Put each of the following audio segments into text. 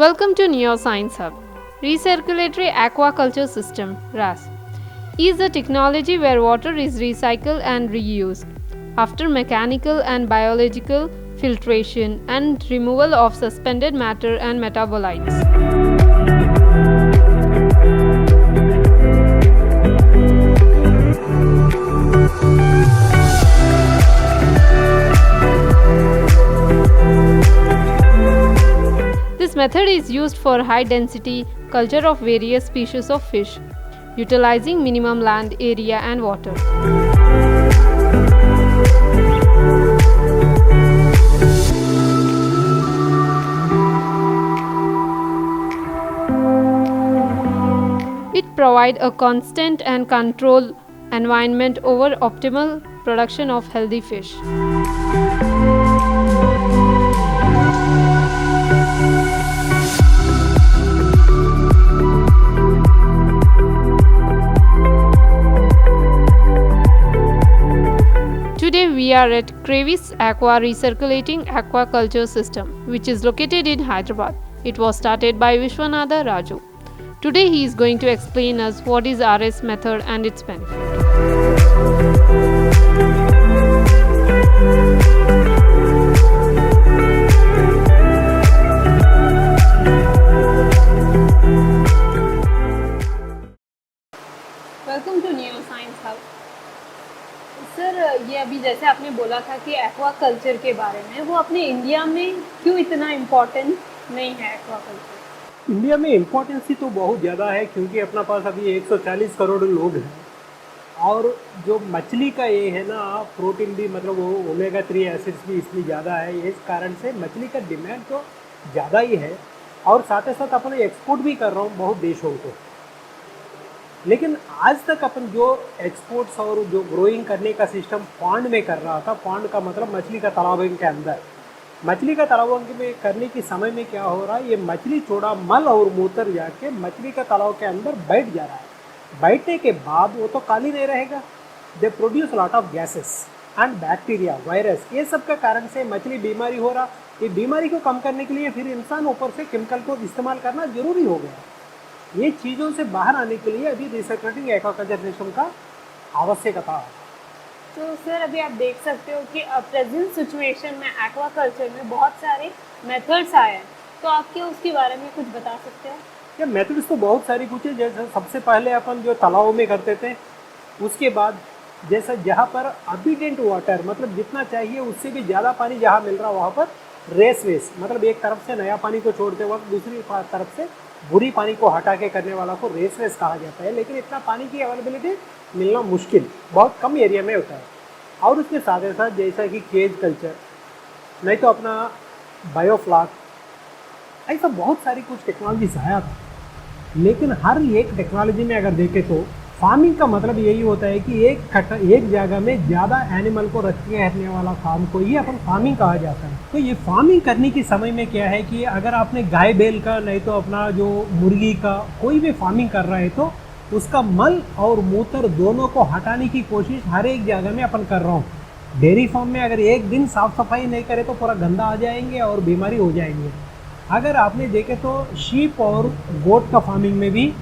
Welcome to Neoscience Hub. Recirculatory Aquaculture System (RAS) is a technology where water is recycled and reused after mechanical and biological filtration and removal of suspended matter and metabolites. This method is used for high-density culture of various species of fish, utilizing minimum land area and water. It provides a constant and controlled environment over optimal production of healthy fish. Today we are at Crevis Aqua Recirculating Aquaculture System, which is located in Hyderabad. It was started by Vishwanatha Raju. Today he is going to explain us what is RS method and its benefit. Welcome to Neoscience Hub. Sir, ये अभी जैसे आपने बोला था कि aquaculture के बारे में, वो अपने इंडिया में क्यों इतना इम्पोर्टेंट नहीं है एक्वाकल्चर? इंडिया में इम्पोर्टेंसी तो बहुत ज़्यादा है क्योंकि अपना पास अभी 140 करोड़ लोग हैं और जो मछली का ये है ना, प्रोटीन भी मतलब वो ओमेगा 3 एसिड्स भी इसमें ज़्यादा है। इस कारण से मछली का डिमांड तो ज़्यादा ही है और साथ ही साथ अपन एक्सपोर्ट भी कर रहा हूँ बहुत देशों को। लेकिन आज तक अपन जो एक्सपोर्ट्स और जो ग्रोइंग करने का सिस्टम पॉन्ड में कर रहा था, पॉन्ड का मतलब मछली का तालाब के अंदर, मछली का तालाबों में करने के समय में क्या हो रहा है, ये मछली छोड़ा मल और मूत्र जाके मछली का तालाब के अंदर बैठ जा रहा है। बैठने के बाद वो तो खाली नहीं रहेगा, they produce lot of gases and bacteria, virus, ये सब का कारण से मछली बीमारी हो रहा। ये बीमारी को कम करने के लिए फिर इंसान ऊपर से केमिकल को इस्तेमाल करना जरूरी हो गया। ये चीज़ों से बाहर आने के लिए अभी रिसर्क्युलेटिंग एक्वाकल्चर सिस्टम का आवश्यकता है। तो सर, अभी आप देख सकते हो कि प्रेजेंट सिचुएशन में एक्वाकल्चर में बहुत सारे मेथड्स आए हैं, तो आप क्या उसके बारे में कुछ बता सकते हैं? या मेथड्स तो बहुत सारी कुछ है। जैसे सबसे पहले अपन जो तालाबों में करते थे, उसके बाद जैसा जहाँ पर अबिडेंट वाटर मतलब जितना चाहिए उससे भी ज़्यादा पानी जहाँ मिल रहा वहाँ पर रेस मतलब एक तरफ से नया पानी को छोड़ते वक्त दूसरी तरफ से बुरी पानी को हटा के करने वाला को रेस कहा जाता है। लेकिन इतना पानी की अवेलेबिलिटी मिलना मुश्किल, बहुत कम एरिया में होता है। और उसके साथ ही साथ जैसा कि केज कल्चर, नहीं तो अपना बायोफ्लाक, ऐसा बहुत सारी कुछ टेक्नोलॉजीज आया था। लेकिन हर एक टेक्नोलॉजी में अगर देखें तो फार्मिंग का मतलब यही होता है कि एक जगह में ज़्यादा एनिमल को रख के रहने वाला काम को ही अपन फार्मिंग कहा जाता है। तो ये फार्मिंग करने के समय में क्या है कि अगर आपने गाय बैल का, नहीं तो अपना जो मुर्गी का कोई भी फार्मिंग कर रहा है तो उसका मल और मूत्र दोनों को हटाने की कोशिश हर एक जगह में अपन कर रहा हूँ। डेयरी फार्म में अगर एक दिन साफ सफाई नहीं करे तो पूरा गंदा आ जाएंगे और बीमारी हो जाएंगे। अगर आपने देखे तो शीप और गोट का फार्मिंग में भी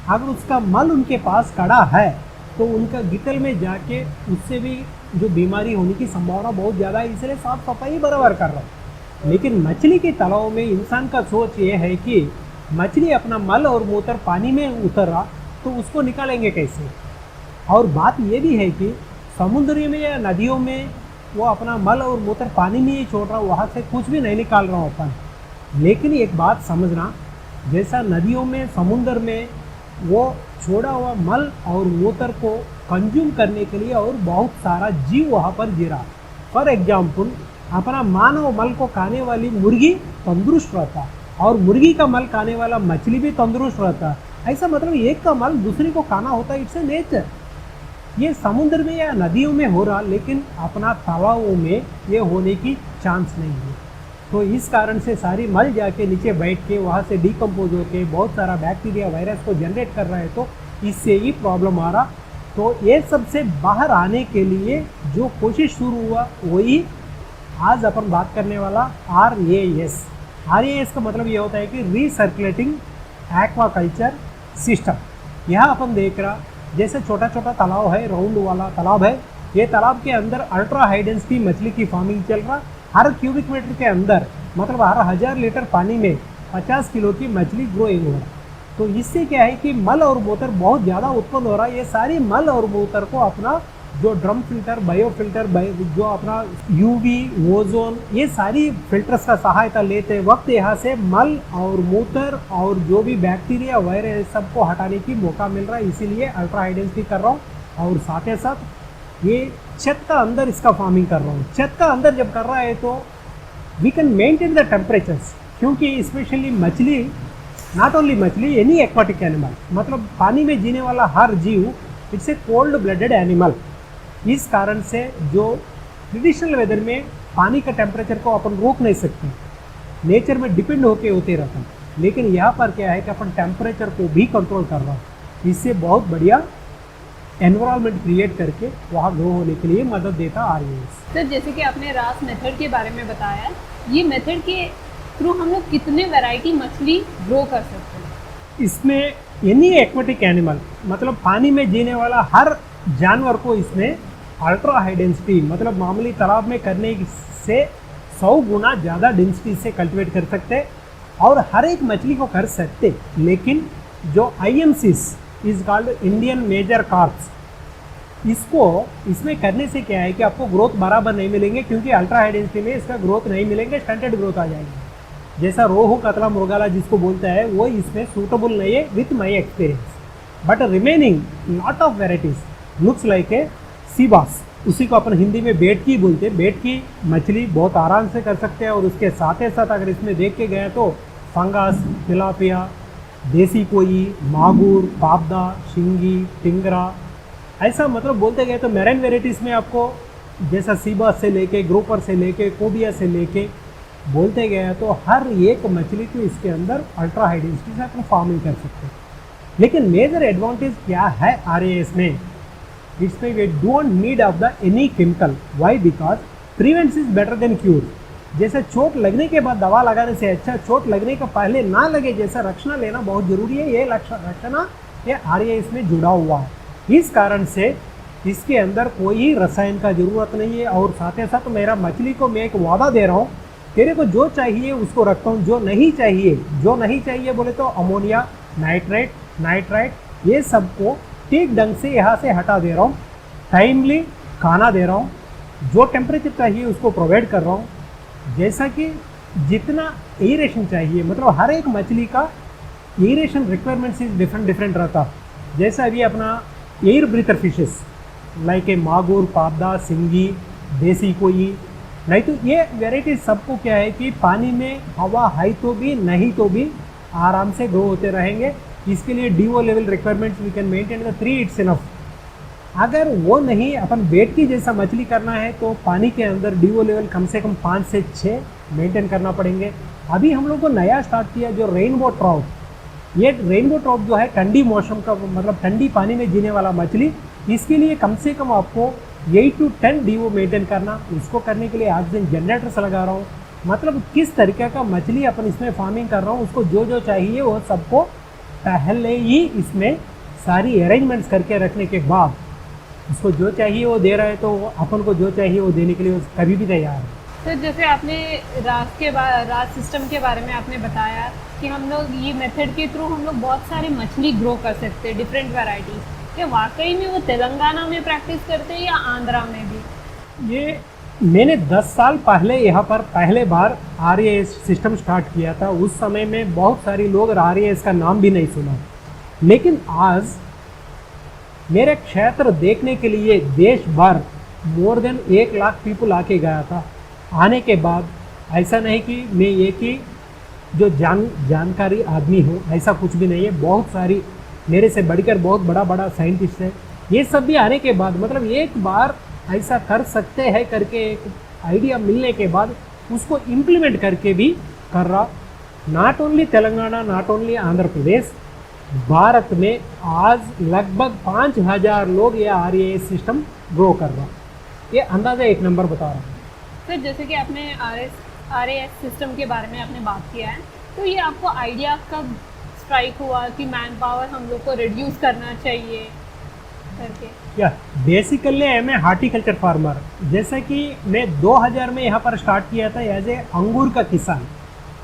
अगर उसका मल उनके पास कड़ा है तो उनका गिटल में जाके उससे भी जो बीमारी होने की संभावना बहुत ज़्यादा है, इसलिए साफ सफाई बराबर कर रहा हूँ। लेकिन मछली के तालाब में इंसान का सोच ये है कि मछली अपना मल और मूत्र पानी में उतर रहा तो उसको निकालेंगे कैसे। और बात ये भी है कि समुद्र में या नदियों में वो अपना मल और मूत्र पानी में ही छोड़ रहा, वहाँ से कुछ भी नहीं निकाल रहा हूँ अपन। लेकिन एक बात समझना, जैसा नदियों में समुद्र में वो छोड़ा हुआ मल और मूत्र को कंज्यूम करने के लिए और बहुत सारा जीव वहाँ पर जी रहा। फॉर एग्जाम्पल, अपना मानव मल को खाने वाली मुर्गी तंदुरुस्त रहता और मुर्गी का मल खाने वाला मछली भी तंदुरुस्त रहता। ऐसा मतलब एक का मल दूसरे को खाना होता है, इट्स ए नेचर। ये समुद्र में या नदियों में हो रहा, लेकिन अपना तालाबों में ये होने की चांस नहीं है। तो इस कारण से सारी मल जाके नीचे बैठ के वहाँ से डिकम्पोज होके बहुत सारा बैक्टीरिया वायरस को जनरेट कर रहा है, तो इससे ही प्रॉब्लम आ रहा। तो ये सबसे बाहर आने के लिए जो कोशिश शुरू हुआ वही आज अपन बात करने वाला RAS RAS का मतलब ये होता है कि रीसर्कुलेटिंग एक्वाकल्चर सिस्टम। यहाँ अपन देख रहा जैसे छोटा छोटा तालाब है, राउंड वाला तालाब है, ये तालाब के अंदर अल्ट्रा हाई डेंसिटी मछली की फार्मिंग चल रहा। हर क्यूबिक मीटर के अंदर मतलब हर 1000 लीटर पानी में 50 किलो की मछली ग्रोइंग हो रहा। तो इससे क्या है कि मल और मूत्र बहुत ज़्यादा उत्पन्न हो रहा है। ये सारी मल और मूत्र को अपना जो ड्रम फिल्टर, बायो फिल्टर, जो अपना यूवी, ओजोन, ये सारी फिल्टर्स का सहायता लेते वक्त यहाँ से मल और मूत्र और जो भी बैक्टीरिया, वायरस सबको हटाने की मौका मिल रहा है। इसीलिए अल्ट्रा हाई डेंसिटी कर रहा हूँ और साथ ही साथ ये छत का अंदर इसका फार्मिंग कर रहा हूँ। छत का अंदर जब कर रहा है तो we can maintain the temperatures, क्योंकि स्पेशली मछली, नॉट ओनली मछली, एनी एक्वाटिक एनिमल, मतलब पानी में जीने वाला हर जीव it's a cold blooded animal. इस कारण से जो ट्रेडिशनल वेदर में पानी का टेम्परेचर को अपन रोक नहीं सकते, नेचर में डिपेंड होते रहता है, लेकिन यहाँ पर क्या है कि अपन टेम्परेचर को भी कंट्रोल कर रहा है। इससे बहुत बढ़िया एनवायरनमेंट क्रिएट करके वहाँ ग्रो होने के लिए मदद देता RAS। सर जैसे कि आपने रास मेथड के बारे में बताया, ये मेथड के थ्रू हम लोग कितने वैरायटी मछली ग्रो कर सकते हैं? इसमें एनी एक्वाटिक एनिमल मतलब पानी में जीने वाला हर जानवर को इसमें अल्ट्रा हाई डेंसिटी मतलब मामूली तालाब में करने से 100 गुना ज़्यादा डेंसिटी से कल्टिवेट कर सकते और हर एक मछली को कर सकते। लेकिन जो IMCs is called Indian major carps, इसको इसमें करने से क्या है कि आपको ग्रोथ बराबर नहीं मिलेंगे, क्योंकि अल्ट्रा हाई डेंसिटी में इसका ग्रोथ नहीं मिलेंगे, स्टंटेड ग्रोथ आ जाएगी। जैसा रोहू, कतला, मुर्गाला जिसको बोलता है वो इसमें सूटेबल नहीं है with my experience. But remaining lot of varieties looks like a sea bass, उसी को अपन हिंदी में बेटकी बोलते हैं। बेटकी मछली बहुत आराम से कर सकते हैं और उसके साथ ही साथ अगर इसमें देख के गए तो फंगस, तिलापिया, देसी कोई, मागुर, पाबदा, शिंगी, टिंगरा, ऐसा मतलब बोलते गए तो मैरीन वेराइटीज़ में आपको जैसा सीबास से लेके, ग्रुपर से लेके, कोबिया से लेके बोलते गए तो हर एक मछली को इसके अंदर अल्ट्रा हाई डेंसिटी से अपन फार्मिंग कर सकते हैं। लेकिन मेजर एडवांटेज क्या है RAS में, इसमें we don't need of the any chemical. Why? Because prevention is better than cure. जैसे चोट लगने के बाद दवा लगाने से अच्छा चोट लगने का पहले ना लगे जैसा रक्षण लेना बहुत जरूरी है। ये रक्षण ये RAS में जुड़ा हुआ है। इस कारण से इसके अंदर कोई रसायन का जरूरत नहीं है। और साथ ही साथ मेरा मछली को मैं एक वादा दे रहा हूँ, तेरे को जो चाहिए उसको रखता हूँ, जो नहीं चाहिए बोले तो अमोनिया, नाइट्रेट, नाइट्राइट, ये सबको ठीक ढंग से यहाँ से हटा दे रहा हूँ। टाइमली खाना दे रहा हूँ, जो टेम्परेचर चाहिए उसको प्रोवाइड कर रहा हूँ। जैसा कि जितना एयरेशन चाहिए, मतलब हर एक मछली का एयरेशन रिक्वायरमेंट्स इज डिफरेंट रहता। जैसा अभी अपना air breather fishes like a मागुर, पाबदा, सिंगी, देसी कोई, नहीं तो ये वेराइटी सबको क्या है कि पानी में हवा है तो भी नहीं तो भी आराम से ग्रो होते रहेंगे। इसके लिए DO level requirements we can maintain the 3 it's enough. अगर वो नहीं अपन बेटकी जैसा मछली करना है तो पानी के अंदर DO लेवल कम से कम 5 से 6 मेंटेन करना पड़ेंगे। अभी हम लोग को नया स्टार्ट किया जो रेनबो ट्राउट। ये रेनबो ट्राउट जो है ठंडी मौसम का मतलब ठंडी पानी में जीने वाला मछली, इसके लिए कम से कम आपको 8 to 10 DO मेंटेन करना। उसको करने के लिए ऑक्सीजन जनरेटर्स लगा रहा हूँ। मतलब किस तरीके का मछली अपन इसमें फार्मिंग कर रहा हूँ, उसको जो चाहिए वो सबको पहले ही इसमें सारी अरेंजमेंट्स करके रखने के बाद उसको जो चाहिए वो दे रहा है, तो अपन को जो चाहिए वो देने के लिए कभी भी तैयार है। तो जैसे आपने रास सिस्टम के बारे में आपने बताया कि हम लोग ये मेथड के थ्रू हम लोग बहुत सारे मछली ग्रो कर सकते हैं, डिफरेंट वैरायटीज। क्या वाकई में वो तेलंगाना में प्रैक्टिस करते हैं या आंध्रा में भी? ये मैंने 10 साल पहले यहाँ पर पहले बार RAS सिस्टम स्टार्ट किया था। उस समय में बहुत सारे लोग RAS का नाम भी नहीं सुना, लेकिन आज मेरे क्षेत्र देखने के लिए देश भर मोर देन 1 लाख पीपल आके गया था। आने के बाद ऐसा नहीं कि मैं एक ही जो जानकारी आदमी हूँ, ऐसा कुछ भी नहीं है। बहुत सारी मेरे से बढ़कर बहुत बड़ा साइंटिस्ट है। ये सब भी आने के बाद मतलब एक बार ऐसा कर सकते हैं करके एक आइडिया मिलने के बाद उसको इम्प्लीमेंट करके भी कर रहा। Not only Telangana, not only Andhra Pradesh, Bharat में आज लगभग 5000 लोग ये RAS सिस्टम ग्रो कर रहा। ये अंदाज़ा एक नंबर बता रहा हूँ। सर जैसे कि आपने RAS सिस्टम के बारे में आपने बात किया है, तो ये आपको आइडिया कब स्ट्राइक हुआ कि मैन पावर हम लोग को रिड्यूस करना चाहिए करके? या basically I am a horticulture farmer. जैसा कि मैं 2000 में यहाँ पर स्टार्ट किया था एज ए अंगूर का किसान।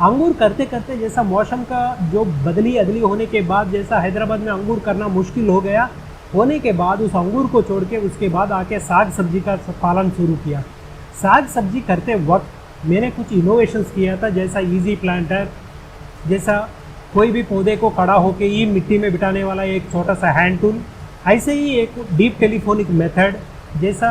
अंगूर करते करते जैसा मौसम का जो बदली अदली होने के बाद जैसा हैदराबाद में अंगूर करना मुश्किल हो गया, होने के बाद उस अंगूर को छोड़ के उसके बाद आके साग सब्जी का पालन शुरू किया। साग सब्जी करते वक्त मैंने कुछ इनोवेशंस किया था, जैसा इजी प्लांटर, जैसा कोई भी पौधे को खड़ा होके ही मिट्टी में बिठाने वाला एक छोटा सा हैंड टूल, ऐसे ही एक डीप टेलीफोनिक मेथड, जैसा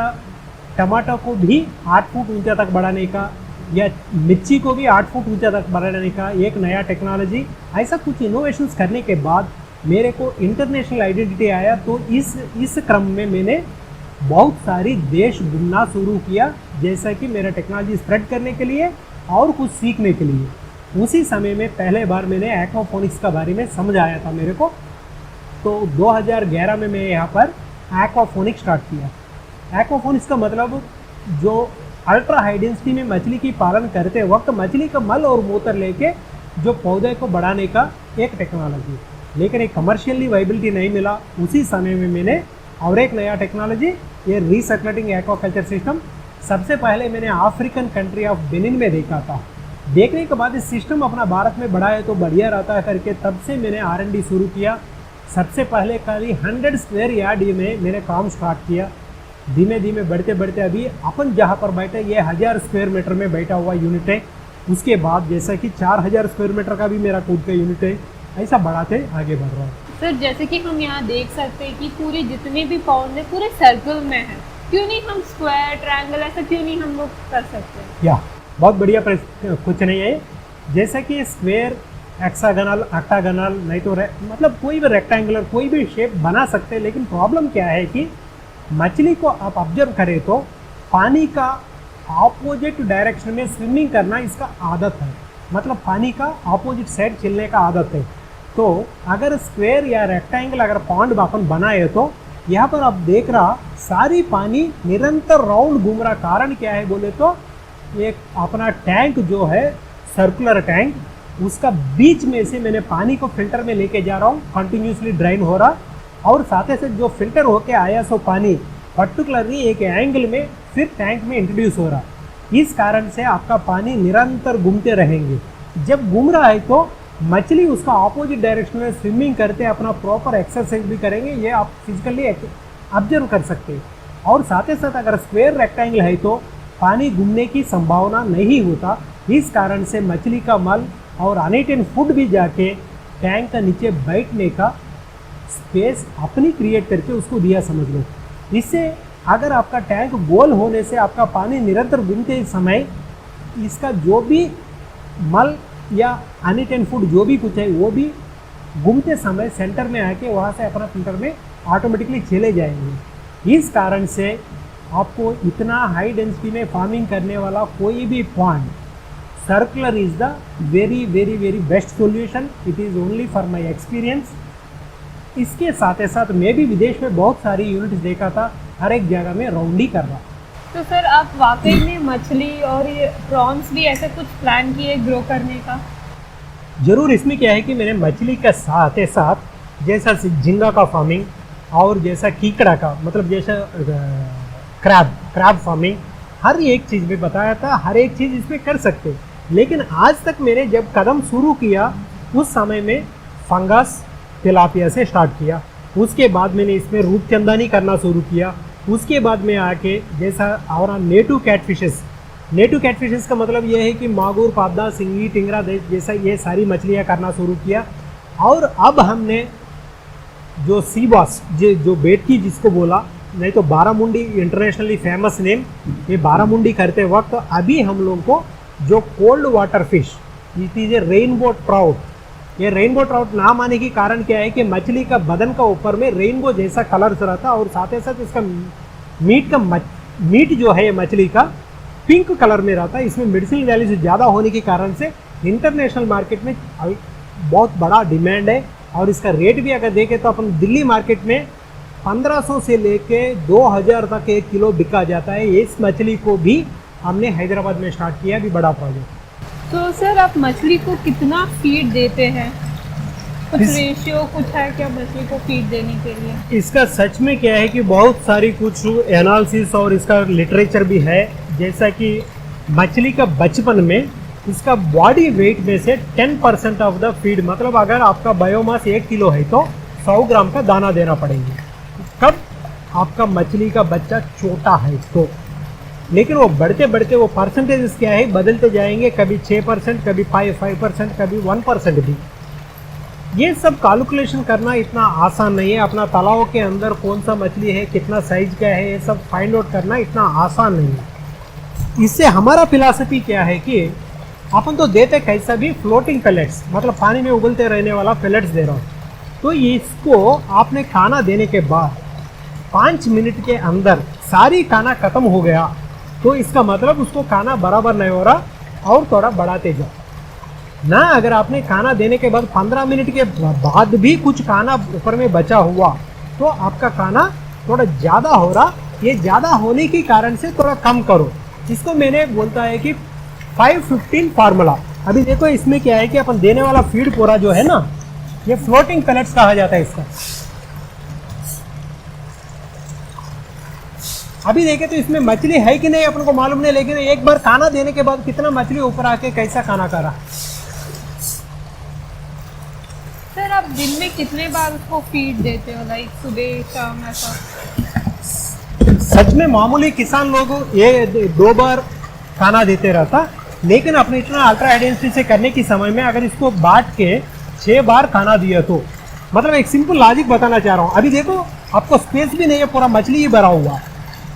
टमाटर को भी 8 फुट ऊंचा तक बढ़ाने का या मिर्ची को भी 8 फुट ऊंचा तक बढ़ाने का एक नया टेक्नोलॉजी। ऐसा कुछ इनोवेशंस करने के बाद मेरे को इंटरनेशनल आइडेंटिटी आया। तो इस क्रम में मैंने बहुत सारी देश घूमना शुरू किया, जैसा कि मेरा टेक्नोलॉजी स्प्रेड करने के लिए और कुछ सीखने के लिए। उसी समय में पहले बार मैंने एक्वाफोनिक्स का बारे में समझ आया था मेरे को। तो 2011 में मैं यहाँ पर एक्वाफोनिक्स स्टार्ट किया। एक्वाफोनिक्स का मतलब जो अल्ट्रा हाई डेंसिटी में मछली की पालन करते वक्त मछली का मल और मूत्र लेके जो पौधे को बढ़ाने का एक टेक्नोलॉजी, लेकिन एक कमर्शियली वाइबिलिटी नहीं मिला। उसी समय में मैंने और एक नया टेक्नोलॉजी, ये रीसर्कुलेटिंग एक्वाकल्चर सिस्टम, सबसे पहले मैंने अफ्रीकन कंट्री ऑफ बेनिन में देखा था। देखने के बाद इस सिस्टम अपना भारत में बढ़ाए तो बढ़िया रहता है करके तब से मैंने R&D शुरू किया। सबसे पहले खाली 100 स्क्वायर यार्ड में मैंने काम स्टार्ट किया। धीमे धीमे बढ़ते बढ़ते अभी अपन जहाँ पर बैठे ये 1000 स्क्वायर मीटर में बैठा हुआ यूनिट है। उसके बाद जैसा कि 4000 स्क्वायर मीटर का भी मेरा खुद का यूनिट है। ऐसा बढ़ाते आगे बढ़ रहा है। सर जैसे कि हम यहाँ देख सकते हैं कि पूरे जितने भी पौधे पूरे सर्कल में हैं, क्यों नहीं हम स्क्वायर ट्रायंगल ऐसा क्यों नहीं हम लोग कर सकते हैं? या बहुत बढ़िया कुछ नहीं है। जैसा कि स्क्वायर, हेक्सागोनल, ऑक्टागोनल, नहीं तो मतलब कोई भी रेक्टेंगुलर कोई भी शेप बना सकते हैं। लेकिन प्रॉब्लम क्या है कि मछली को आप ऑब्जर्व करें तो पानी का ऑपोजिट डायरेक्शन में स्विमिंग करना इसका आदत है, मतलब पानी का ऑपोजिट साइड चलने का आदत है। तो अगर स्क्वायर या रेक्टेंगल अगर पॉन्ड अपन बनाए तो यहाँ पर आप देख रहा सारी पानी निरंतर राउंड घूम रहा। कारण क्या है बोले तो एक अपना टैंक जो है सर्कुलर टैंक, उसका बीच में से मैंने पानी को फिल्टर में लेके जा रहा हूँ, कंटिन्यूसली ड्राइन हो रहा और साथ ही साथ जो फिल्टर होके आया सो पानी पर्टिकुलरली एक एंगल में फिर टैंक में इंट्रोड्यूस हो रहा। इस कारण से आपका पानी निरंतर घूमते रहेंगे। जब घूम रहा है तो मछली उसका ऑपोजिट डायरेक्शन में स्विमिंग करते अपना प्रॉपर एक्सरसाइज भी करेंगे, ये आप फिजिकली ऑब्जर्व कर सकते हैं। और साथ ही साथ अगर स्क्वायर रेक्टेंगल है तो पानी घूमने की संभावना नहीं होता। इस कारण से मछली का मल और अनइटेन फूड भी जाके टैंक का नीचे बैठने का स्पेस अपनी क्रिएट करके उसको दिया समझ लो। इससे अगर आपका टैंक गोल होने से आपका पानी निरंतर घूमते समय इसका जो भी मल या अनइटेन फूड जो भी कुछ है वो भी घूमते समय सेंटर में आके वहाँ से अपना फिल्टर में ऑटोमेटिकली चले जाएंगे। इस कारण से आपको इतना हाई डेंसिटी में फार्मिंग करने वाला कोई भी point circular is the very very very best solution. It is only for my experience. इसके साथ ही साथ मैं भी विदेश में बहुत सारी यूनिट्स देखा था, हर एक जगह में राउंड ही कर रहा। तो सर आप वाकई में मछली और ये प्रॉन्स भी ऐसा कुछ प्लान किए ग्रो करने का? जरूर। इसमें क्या है कि मैंने मछली के साथ ही साथ जैसा झींगा का फार्मिंग और जैसा कीकड़ा का मतलब जैसा क्रैब फार्मिंग हर एक चीज़ में बताया था। हर एक चीज़ इसमें कर सकते। लेकिन आज तक मैंने जब कदम शुरू किया उस समय में फंगस तिलापिया से स्टार्ट किया। उसके बाद मैंने इसमें रूपचंदानी करना शुरू किया। उसके बाद में आके जैसा और नेटिव कैटफिशेस का मतलब ये है कि मागुर, पाबदा, सिंगी, टिंगरा जैसा ये सारी मछलियाँ करना शुरू किया। और अब हमने जो सी बॉस जो बेटकी जिसको बोला, नहीं तो बारामुंडी इंटरनेशनली फेमस नेम, ये बारामुंडी करते वक्त अभी हम लोग को जो cold water fish, it is a rainbow trout. ये रेनबो ट्राउट नाम आने की कारण क्या है कि मछली का बदन का ऊपर में रेनबो जैसा कलर रहता और साथ ही साथ इसका मीट जो है मछली का पिंक कलर में रहता है। इसमें मेडिसिनल वैल्यू ज़्यादा होने के कारण से इंटरनेशनल मार्केट में बहुत बड़ा डिमांड है। और इसका रेट भी अगर देखें तो अपन दिल्ली मार्केट में 1500 से लेके 2000 तक 1 किलो बिका जाता है। इस मछली को भी हमने हैदराबाद में स्टार्ट किया, भी बड़ा प्रोजेक्ट। तो सर आप मछली को कितना फीड देते हैं? कुछ रेशियो कुछ है क्या मछली को फीड देने के लिए? इसका सच में क्या है कि बहुत सारी कुछ एनालिसिस और इसका लिटरेचर भी है, जैसा कि मछली का बचपन में इसका बॉडी वेट में से 10% ऑफ द फीड, मतलब अगर आपका बायोमास 1 किलो है तो 100 ग्राम का दाना देना पड़ेगा। कब आपका मछली का बच्चा छोटा है तो, लेकिन वो बढ़ते बढ़ते वो परसेंटेज क्या है बदलते जाएंगे, कभी 6%, कभी 5%, कभी 1% भी। ये सब कैलकुलेशन करना इतना आसान नहीं है। अपना तालाब के अंदर कौन सा मछली है, कितना साइज का है, ये सब फाइंड आउट करना इतना आसान नहीं है। इससे हमारा फिलॉसफी क्या है कि अपन तो देते कैसा भी फ्लोटिंग पेलेट्स, मतलब पानी में उबलते रहने वाला पेलेट्स दे रहा हूँ। तो इसको आपने खाना देने के बाद 5 मिनट के अंदर सारी खाना खत्म हो गया तो इसका मतलब उसको खाना बराबर नहीं हो रहा और थोड़ा बढ़ाते जाओ ना। अगर आपने खाना देने के बाद 15 मिनट के बाद भी कुछ खाना ऊपर में बचा हुआ तो आपका खाना थोड़ा ज़्यादा हो रहा, ये ज़्यादा होने के कारण से थोड़ा कम करो। इसको मैंने बोलता है कि 5-15 फार्मूला। अभी देखो इसमें क्या है कि अपन देने वाला फीड पूरा जो है ना, ये फ्लोटिंग पेलेट्स कहा जाता है इसका। अभी देखे तो इसमें मछली है कि नहीं अपन को मालूम नहीं, लेकिन एक बार खाना देने के बाद कितना मछली ऊपर आके कैसा खाना खा रहा। सर आप दिन में कितने बार उसको फीड देते हो, लाइक सुबह शाम ऐसा? सच में मामूली किसान लोग ये 2 बार खाना देते रहता, लेकिन अपने इतना अल्ट्रा हाई डेंसिटी से करने के समय में अगर इसको बांट के 6 बार खाना दिया तो, मतलब एक सिंपल लॉजिक बताना चाह रहा हूँ। अभी देखो आपको स्पेस भी नहीं है, पूरा मछली ही भरा हुआ।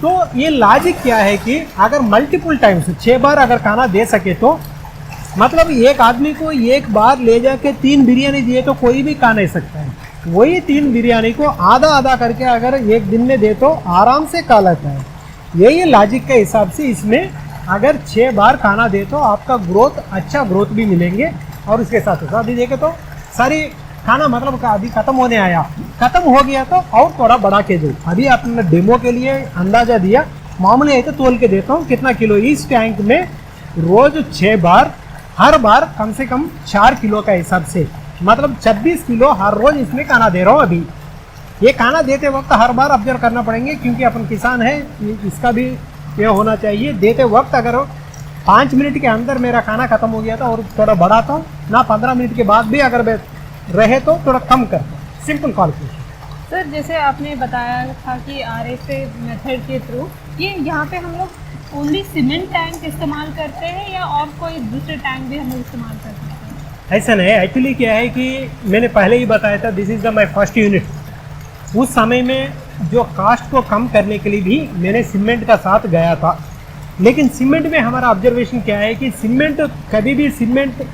तो ये लॉजिक क्या है कि अगर मल्टीपल टाइम्स 6 बार अगर खाना दे सके तो, मतलब एक आदमी को एक बार ले जाके 3 बिरयानी दिए तो कोई भी खा नहीं सकता है। वही 3 बिरयानी को आधा आधा करके अगर एक दिन में दे तो आराम से खा लेता है। यही लॉजिक के हिसाब से इसमें अगर 6 बार खाना दे तो आपका ग्रोथ, अच्छा ग्रोथ भी मिलेंगे। और उसके साथ साथ अभी देखे तो सारी खाना मतलब अभी खत्म होने आया, खत्म हो गया तो और थोड़ा बढ़ा के दो। अभी आपने डेमो के लिए अंदाजा दिया, मामूली है तो तोल के देता हूँ कितना किलो। इस टैंक में रोज 6 बार, हर बार कम से कम 4 किलो का हिसाब से, मतलब 26 किलो हर रोज इसमें खाना दे रहा हूँ। अभी ये खाना देते वक्त हर बार ऑब्जर्व करना पड़ेंगे, क्योंकि अपन किसान है, इसका भी ये होना चाहिए। देते वक्त अगर 5 मिनट के अंदर मेरा खाना खत्म हो गया था और थोड़ा बढ़ाता हूँ ना, 15 मिनट के बाद भी अगर रहे तो थोड़ा कम कर, सिंपल कैलकुलेशन। सर जैसे आपने बताया था कि RFA मेथड के थ्रू ये यहाँ पे हम लोग ओनली सीमेंट टैंक इस्तेमाल करते हैं या और कोई दूसरे टैंक भी हम लोग इस्तेमाल कर सकते हैं? ऐसा नहीं है, एक्चुअली क्या है कि मैंने पहले ही बताया था, this is the my first unit. उस समय में जो कास्ट को कम करने के लिए भी मैंने सीमेंट का साथ गया था, लेकिन सीमेंट में हमारा ऑब्जर्वेशन क्या है कि सीमेंट कभी भी, सीमेंट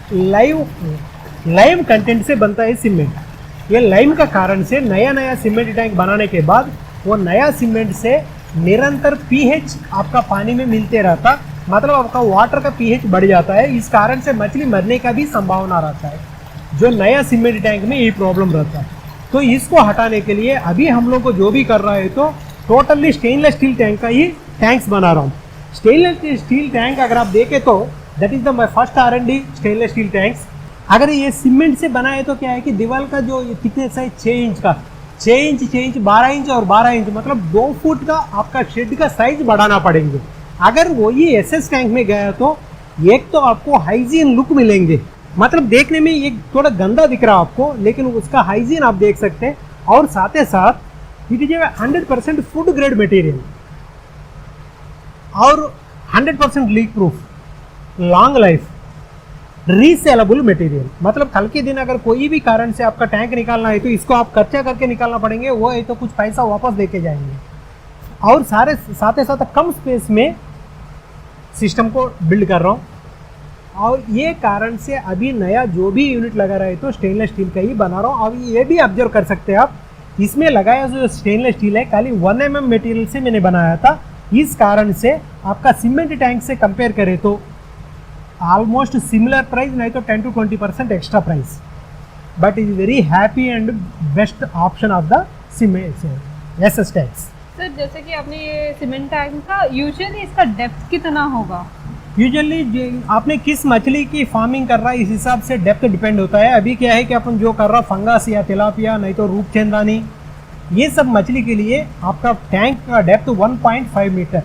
लाइम कंटेंट से बनता है सीमेंट। ये लाइम का कारण से नया नया सीमेंट टैंक बनाने के बाद वो नया सीमेंट से निरंतर पीएच आपका पानी में मिलते रहता, मतलब आपका वाटर का पीएच बढ़ जाता है। इस कारण से मछली मरने का भी संभावना रहता है। जो नया सीमेंट टैंक में ये प्रॉब्लम रहता है। तो इसको हटाने के लिए अभी हम लोग को जो भी कर रहा है तो टोटली स्टेनलेस स्टील टैंक का ही टैंक्स बना रहा हूँ। स्टेनलेस स्टील टैंक अगर आप देखें तो that is the my first R&D stainless steel tanks. अगर ये सीमेंट से बना है तो क्या है कि दीवार का जो थिकनेस है 6 इंच का, 6 इंच 12 इंच और 12 इंच, मतलब 2 फुट का आपका शेड का साइज बढ़ाना पड़ेंगे। अगर वो ये SS टैंक में गया तो एक तो आपको हाइजीन लुक मिलेंगे, मतलब देखने में ये थोड़ा गंदा दिख रहा है आपको, लेकिन उसका हाइजीन आप देख सकते हैं। और साथ ही साथ it is 100% food grade material और 100% leak proof, long life, resealable material. मतलब कल के दिन अगर कोई भी कारण से आपका टैंक निकालना है तो इसको आप कच्चा करके निकालना पड़ेंगे, वो है तो कुछ पैसा वापस देके जाएंगे। और सारे साथ ही साथ कम स्पेस में सिस्टम को बिल्ड कर रहा हूँ। और ये कारण से अभी नया जो भी यूनिट लगा रहा है तो स्टेनलेस स्टील का ही बना रहा हूँ। अब ये भी ऑब्जर्व कर सकते हैं आप, इसमें लगाया जो स्टेनलेस स्टील है खाली 1 mm मटेरियल से मैंने बनाया था। इस कारण से आपका सीमेंट टैंक से कंपेयर करें तो ऑलमोस्ट सिमिलर प्राइस, नहीं तो 10 to 20% extra price, but is very happy and best option of the cement SS tanks. Sir जैसे कि आपने ये सीमेंट टैंक का, यूजुअली इसका डेप्थ कितना होगा? यूजुअली आपने किस मछली की फार्मिंग कर रहा है इस हिसाब से डेप्थ डिपेंड होता है। अभी क्या है कि अपन जो कर रहा फंगस या तिलापिया नहीं तो रूपचंदानी, ये सब मछली के लिए आपका टैंक का डेप्थ 1.5 मीटर,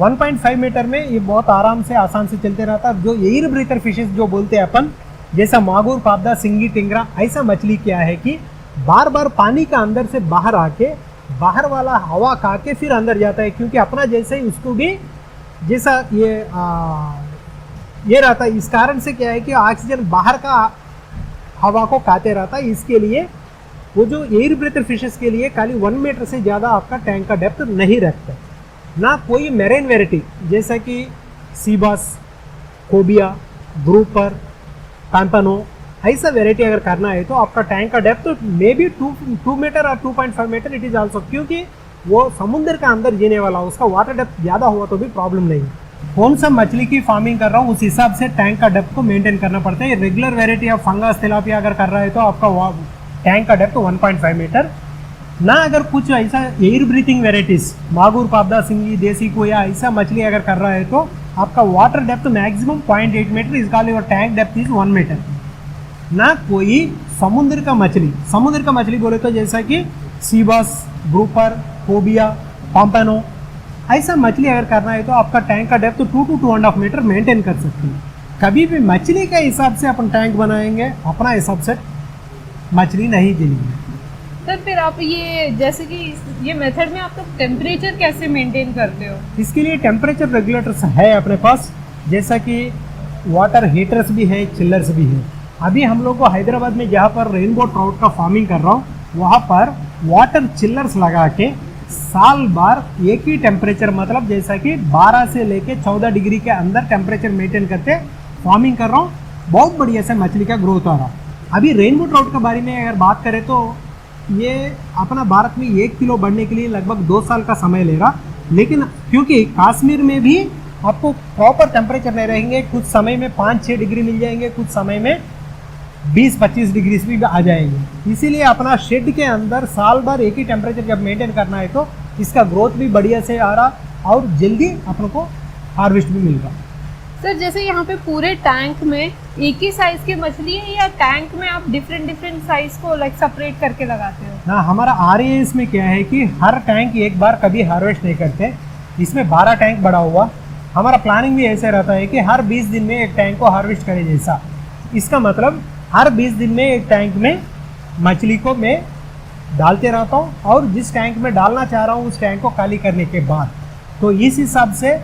1.5 मीटर में ये बहुत आराम से आसान से चलते रहता है। जो एयर ब्रीथर फिशेस जो बोलते हैं अपन, जैसा मागुर, पाबदा, सिंगी, टिंगरा, ऐसा मछली क्या है कि बार बार पानी का अंदर से बाहर आके बाहर वाला हवा खा के फिर अंदर जाता है, क्योंकि अपना जैसे ही उसको भी जैसा ये रहता है। इस कारण से क्या है कि ऑक्सीजन बाहर का हवा को खाते रहता है। इसके लिए वो जो एयर ब्रीथर फिशेस के लिए खाली 1 मीटर से ज़्यादा आपका टैंक का डेप्थ नहीं रखता। ना कोई मेरीन वेराइटी जैसा कि सीबास, कोबिया, ग्रुपर, पैम्पानो, ऐसा वेराइटी अगर करना है तो आपका टैंक का डेप्थ मे बी 2 मीटर और 2.5 मीटर इट इज़ आल्सो, क्योंकि वो समुद्र का अंदर जीने वाला, उसका वाटर डेप्थ ज़्यादा हुआ तो भी प्रॉब्लम नहीं। कौन सा मछली की फार्मिंग कर रहा हूँ उस हिसाब से टैंक का डेप्थ को मेंटेन करना पड़ता है। Regular variety of fungus, tilapia अगर कर रहा है तो आपका टैंक का डेप्थ 1.5 मीटर। ना अगर कुछ ऐसा एयर ब्रीथिंग वेराइटीज मागुर, पाबदा, सिंगी, देसी को या ऐसा मछली अगर कर रहा है तो आपका वाटर डेप्थ मैक्सिमम 0.8 मीटर, इसका और टैंक डेप्थ इज 1 मीटर। ना कोई समुद्र का मछली बोले तो जैसा कि सीबास, ग्रुपर, कोबिया, पाम्पानो, ऐसा मछली अगर करना है तो आपका टैंक का डेप्थ 2 to 2.5 मीटर मेंटेन कर सकते हैं। कभी भी मछली के हिसाब से अपन टैंक बनाएंगे, अपना हिसाब से मछली नहीं जिलेंगे। सर फिर आप ये जैसे कि ये मेथड में आप तो टेम्परेचर कैसे मेंटेन करते हो? इसके लिए टेम्परेचर रेगुलेटर्स है अपने पास, जैसा कि वाटर हीटर्स भी है, चिल्लर्स भी है। अभी हम लोग को हैदराबाद में जहाँ पर रेनबो ट्राउट का फार्मिंग कर रहा हूँ वहाँ पर वाटर चिल्लर्स लगा के साल भर एक ही टेम्परेचर, मतलब जैसा कि 12 से लेके 14 डिग्री के अंदर टेम्परेचर मेंटेन करते फार्मिंग कर रहा हूँ। बहुत बढ़िया से मछली का ग्रोथ आ रहा। अभी रेनबो ट्राउट के बारे में अगर बात करें तो ये अपना भारत में 1 किलो बढ़ने के लिए लगभग 2 साल का समय ले रहा, लेकिन क्योंकि कश्मीर में भी आपको प्रॉपर टेम्परेचर नहीं रहेंगे, कुछ समय में 5-6 डिग्री मिल जाएंगे, कुछ समय में 20-25 डिग्री भी आ जाएंगे। इसीलिए अपना शेड के अंदर साल भर एक ही टेम्परेचर जब मेंटेन करना है तो इसका ग्रोथ भी बढ़िया से आ रहा और जल्दी अपन को हार्वेस्ट भी मिल रहा। सर जैसे यहाँ पे पूरे टैंक में एक ही साइज की मछली है या टैंक में आप डिफरेंट साइज को लाइक सेपरेट करके लगाते हो? ना, हमारा RAS में क्या है कि हर टैंक एक बार कभी हार्वेस्ट नहीं करते। इसमें 12 टैंक बड़ा हुआ, हमारा प्लानिंग भी ऐसे रहता है कि हर 20 दिन में एक टैंक को हार्वेस्ट करे जैसा। इसका मतलब हर 20 दिन में एक टैंक में मछली को मैं डालते रहता हूँ और जिस टैंक में डालना चाह रहा हूँ उस टैंक को खाली करने के बाद, तो इस हिसाब से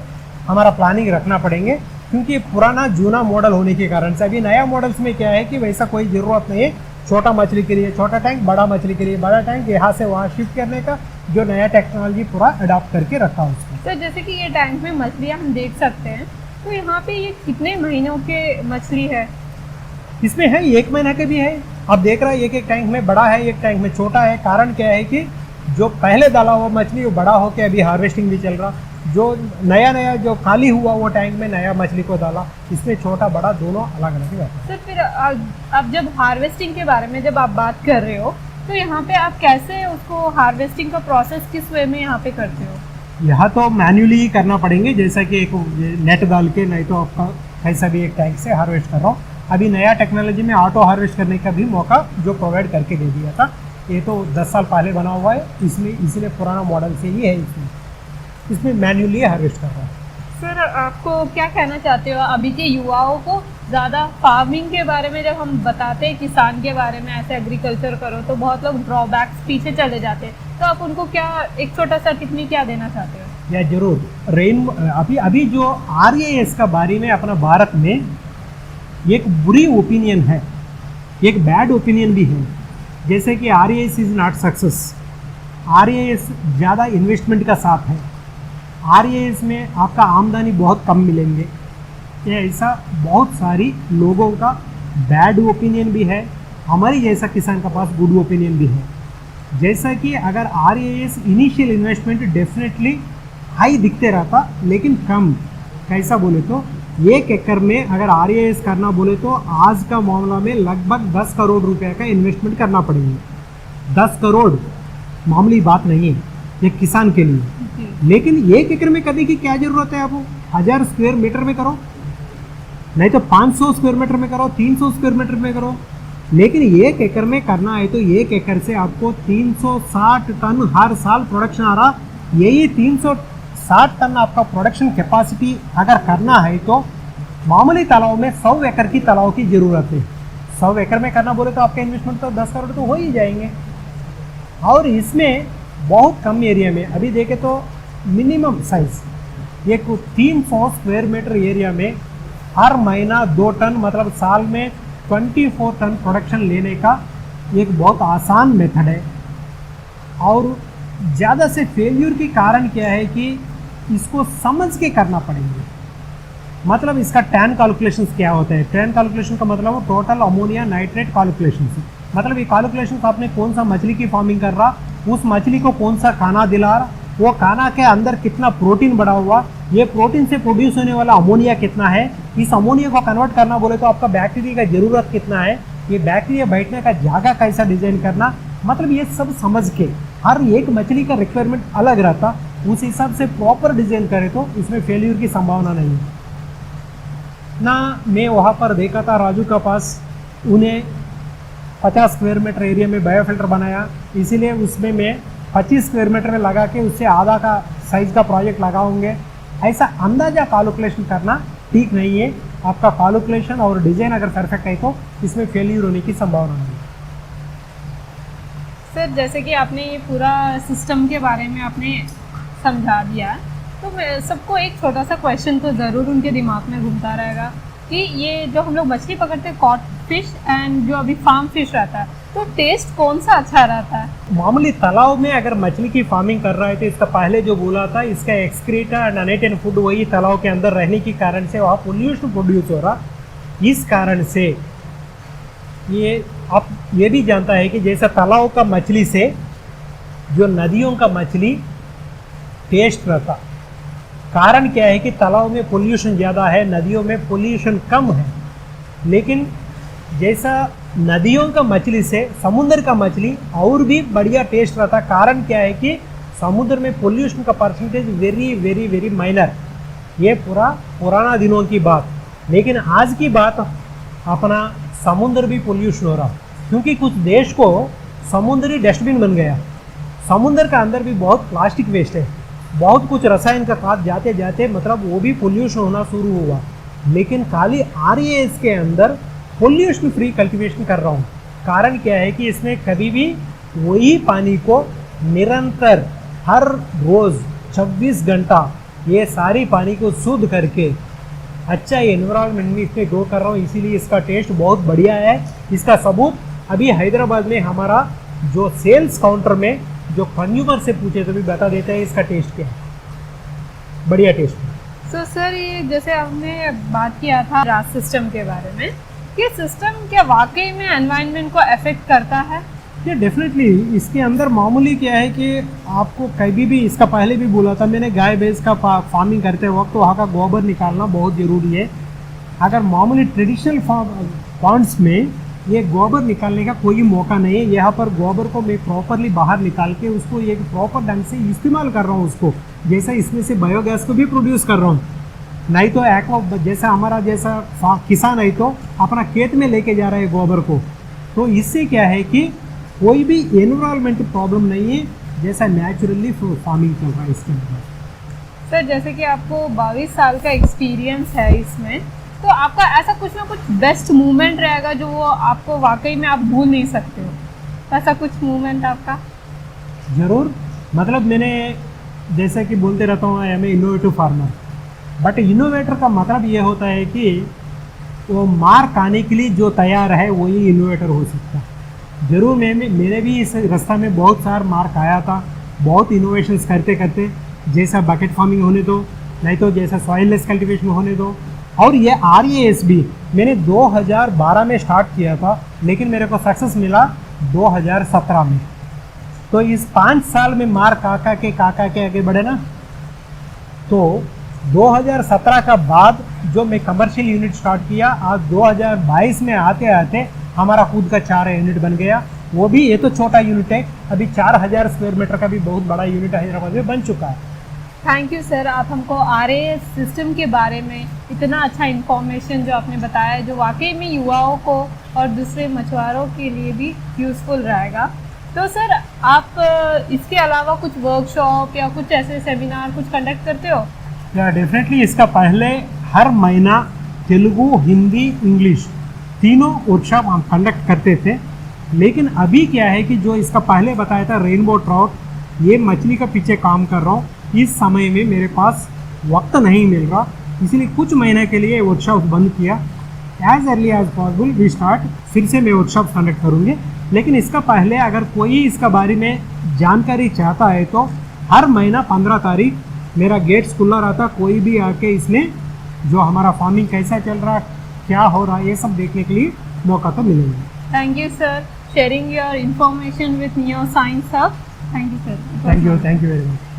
हमारा प्लानिंग रखना पड़ेंगे, क्योंकि पुराना जूना मॉडल होने के कारण से। अभी नया मॉडल्स में क्या है कि वैसा कोई ज़रूरत नहीं है। छोटा मछली के लिए छोटा टैंक, बड़ा मछली के लिए बड़ा टैंक, यहाँ से वहाँ शिफ्ट करने का जो नया टेक्नोलॉजी पूरा अडॉप्ट करके रखा है उसको। सर जैसे कि ये टैंक में मछलियाँ हम देख सकते हैं, तो यहाँ पे ये कितने महीनों के मछली है? इसमें है 1 महीना के भी है। आप देख रहे हैं एक टैंक में बड़ा है, एक टैंक में छोटा है। कारण क्या है कि जो पहले डाला हुआ मछली वो बड़ा होकर अभी हार्वेस्टिंग भी चल रहा, जो नया जो खाली हुआ वो टैंक में नया मछली को डाला। इसमें छोटा बड़ा दोनों अलग अलग है। सर फिर अब जब हार्वेस्टिंग के बारे में जब आप बात कर रहे हो तो यहाँ पे आप कैसे उसको हार्वेस्टिंग का प्रोसेस किस वे में यहाँ पे करते हो? यहाँ तो मैन्युअली ही करना पड़ेंगे, जैसा कि एक नेट डाल के, नहीं तो आपका कैसा भी एक टैंक से हार्वेस्ट कर रहा हूँ। अभी नया टेक्नोलॉजी में ऑटो हार्वेस्ट करने का भी मौका जो प्रोवाइड करके दे दिया था। ये तो 10 साल पहले बना हुआ है, इसमें इसलिए पुराना मॉडल से ही है। इसमें मैन्युअली हार्वेस्ट कर रहा है। सर आपको क्या कहना चाहते हो अभी के युवाओं को? ज़्यादा फार्मिंग के बारे में जब हम बताते हैं, किसान के बारे में ऐसे एग्रीकल्चर करो, तो बहुत लोग ड्रॉबैक्स पीछे चले जाते हैं, तो आप उनको क्या एक छोटा सा टिप्पणी क्या देना चाहते हो? या जरूर। अभी जो RAS का बारे में अपना भारत में एक बुरी ओपिनियन है, एक बैड ओपिनियन भी है। जैसे कि RAS is not success. RAS ज़्यादा इन्वेस्टमेंट का साथ है। RAS में आपका आमदनी बहुत कम मिलेंगे। ये ऐसा बहुत सारी लोगों का बैड ओपिनियन भी है। हमारी जैसा किसान का पास गुड ओपिनियन भी है। जैसा कि अगर RAS initial investment definitely high दिखते रहता, लेकिन कम। कैसा बोले तो 1 एकड़ में अगर RAS करना बोले तो आज का मामला में लगभग 10 करोड़ रुपए का इन्वेस्टमेंट करना पड़ेगा। 10 करोड़ मामूली बात नहीं है एक किसान के लिए। लेकिन 1 एकड़ में करने की क्या ज़रूरत है आपको? 1000 स्क्वायर मीटर में करो, नहीं तो 500 स्क्वायर मीटर में करो, 300 स्क्वायर मीटर में करो, लेकिन 1 एकड़ में करना है तो 1 एकड़ से आपको 360 टन हर साल प्रोडक्शन आ रहा। यही 360 टन आपका प्रोडक्शन कैपेसिटी अगर करना है तो मामूली तालाब में 100 एकड़ की तालाब की ज़रूरत है। 100 एकड़ में करना बोले तो आपका इन्वेस्टमेंट तो 10 करोड़ तो हो ही जाएंगे। और इसमें बहुत कम एरिया में, अभी देखें तो मिनिमम साइज एक 300 स्क्वायर मीटर एरिया में हर महीना 2 टन मतलब साल में 24 टन प्रोडक्शन लेने का एक बहुत आसान मेथड है। और ज़्यादा से फेल्यूर के कारण क्या है कि इसको समझ के करना पड़ेगा। मतलब इसका टैन कैलकुलेशंस क्या होता है? टैन कैलकुलेशन का मतलब टोटल अमोनिया नाइट्रेट कैलकुलेशंस। मतलब ये कैलकुलेशंस आपने कौन सा मछली की फार्मिंग कर रहा, उस मछली को कौन सा खाना दिला रहा, वो खाना के अंदर कितना प्रोटीन बढ़ा हुआ, ये प्रोटीन से प्रोड्यूस होने वाला अमोनिया कितना है, इस अमोनिया को कन्वर्ट करना बोले तो आपका बैक्टीरिया का ज़रूरत कितना है, ये बैक्टीरिया बैठने का जगह कैसा डिज़ाइन करना, मतलब ये सब समझ के हर एक मछली का रिक्वायरमेंट अलग रहता, उस हिसाब से प्रॉपर डिज़ाइन करे तो इसमें फेल्यूर की संभावना नहीं है ना। मैं वहाँ पर देखा था राजू का पास, उन्हें 50 स्क्वायर मीटर एरिया में बायोफिल्टर बनाया, इसीलिए उसमें मैं 25 स्क्वायर मीटर में लगा के उससे आधा का साइज़ का प्रोजेक्ट लगाऊंगे। ऐसा अंदाजा कैलकुलेशन करना ठीक नहीं है। आपका कैलकुलेशन और डिज़ाइन अगर परफेक्ट है तो इसमें फेल्यूर होने की संभावना नहीं है। सर जैसे कि आपने ये पूरा सिस्टम के बारे में आपने समझा दिया, तो सबको एक छोटा सा क्वेश्चन तो ज़रूर उनके दिमाग में घूमता रहेगा कि ये जो हम लोग मछली पकड़ते हैं कॉट फिश एंड जो अभी फार्म फिश रहता है, तो टेस्ट कौन सा अच्छा रहता है? मामूली तालाब में अगर मछली की फार्मिंग कर रहा है तो इसका पहले जो बोला था, इसका एक्सक्रीटा एंड अनएटेन फूड वही तालाब के अंदर रहने के कारण से वहाँ पोल्यूशन प्रोड्यूस हो रहा। इस कारण से ये आप ये भी जानता है कि जैसा तालाब का मछली से जो नदियों का मछली टेस्ट रहता, कारण क्या है कि तालाब में पोल्यूशन ज़्यादा है, नदियों में पोल्यूशन कम है। लेकिन जैसा नदियों का मछली से समुद्र का मछली और भी बढ़िया टेस्ट रहता, कारण क्या है कि समुद्र में पोल्यूशन का percentage very very very minor. ये पुराना दिनों की बात, लेकिन आज की बात अपना समुद्र भी पोल्यूशन हो रहा, क्योंकि कुछ देश को समुद्री डस्टबिन बन गया। समुद्र का अंदर भी बहुत प्लास्टिक वेस्ट है, बहुत कुछ रसायन का खाद जाते जाते मतलब वो भी पोल्यूशन होना शुरू हुआ। लेकिन खाली RAS के अंदर पोल्यूशन फ्री कल्टीवेशन कर रहा हूँ। कारण क्या है कि इसमें कभी भी वही पानी को निरंतर हर रोज़ 26 घंटा ये सारी पानी को शुद्ध करके अच्छा एनवायरनमेंट में इसमें ग्रो कर रहा हूँ, इसीलिए इसका टेस्ट बहुत बढ़िया है। इसका सबूत अभी हैदराबाद में हमारा जो सेल्स काउंटर में जो कंज्यूमर से पूछे तो भी बता देते हैं इसका टेस्ट क्या है, बढ़िया टेस्ट। तो सर ये जैसे आपने बात किया था रास सिस्टम के बारे में, ये सिस्टम क्या वाकई में एनवायरनमेंट को अफेक्ट करता है? ये डेफिनेटली इसके अंदर मामूली क्या है कि आपको कभी भी, इसका पहले भी बोला था मैंने, गाय भैंस का फार्मिंग करते वक्त वहाँ का गोबर निकालना बहुत ज़रूरी है। अगर मामूली ट्रेडिशनल पॉन्ड्स में ये गोबर निकालने का कोई मौका नहीं है, यहाँ पर गोबर को मैं प्रॉपरली बाहर निकाल के उसको एक प्रॉपर ढंग से इस्तेमाल कर रहा हूँ, उसको जैसा इसमें से बायोगैस को भी प्रोड्यूस कर रहा हूँ। नहीं तो एक्वा जैसा हमारा जैसा किसान है तो अपना खेत में लेके जा रहा है गोबर को, तो इससे क्या है कि कोई भी एनवायरमेंट प्रॉब्लम नहीं है, जैसा नेचुरली फार्मिंग चल रहा है इसके अंदर। सर जैसे कि आपको 22 साल का एक्सपीरियंस है इसमें, तो आपका ऐसा कुछ ना कुछ बेस्ट मोमेंट रहेगा जो वो आपको वाकई में आप भूल नहीं सकते हो, ऐसा कुछ मोमेंट आपका? ज़रूर, मतलब मैंने जैसा कि बोलते रहता हूँ I am a innovative farmer, but innovator का मतलब ये होता है कि वो मार खाने के लिए जो तैयार है वही इनोवेटर हो सकता है। ज़रूर मैंने भी इस रास्ता में बहुत सारा मार खाया था, बहुत इनोवेशंस करते करते, जैसा बकेट फार्मिंग होने दो, नहीं तो जैसा सॉइललेस कल्टीवेशन होने दो, और ये RAS भी मैंने 2012 में स्टार्ट किया था, लेकिन मेरे को सक्सेस मिला 2017 में। तो इस 5 साल में मार काका के आगे बढ़े ना, तो 2017 का बाद जो मैं कमर्शियल यूनिट स्टार्ट किया, आज 2022 में आते आते हमारा खुद का 4 यूनिट बन गया। वो भी ये तो छोटा यूनिट है, अभी 4000 स्क्वायर मीटर का भी बहुत बड़ा यूनिट हैदराबाद में बन चुका है। थैंक यू सर, आप हमको RAS सिस्टम के बारे में इतना अच्छा इन्फॉर्मेशन जो आपने बताया है, जो वाकई में युवाओं को और दूसरे मछुआरों के लिए भी यूज़फुल रहेगा। तो सर आप इसके अलावा कुछ वर्कशॉप या कुछ ऐसे सेमिनार कुछ कंडक्ट करते हो? या डेफिनेटली इसका पहले हर महीना तेलुगु, हिंदी, इंग्लिश तीनों वर्कशॉप हम कंडक्ट करते थे। लेकिन अभी क्या है कि जो इसका पहले बताया था रेनबो ट्राउट, ये मछली का पीछे काम कर रहा हूँ, इस समय में मेरे पास वक्त नहीं मिल रहा, इसलिए कुछ महीने के लिए वर्कशॉप बंद किया। As early as possible we start, फिर से मैं वर्कशॉप कंडक्ट करूँगी। लेकिन इसका पहले अगर कोई इसका बारे में जानकारी चाहता है तो हर महीना 15 तारीख मेरा गेट्स खुला रहता, कोई भी आके इसमें जो हमारा फार्मिंग कैसा चल रहा, क्या हो रहा, ये सब देखने के लिए मौका तो मिलेगा। Thank you sir, sharing your information with neo science hub. Thank you sir. Thank you very much.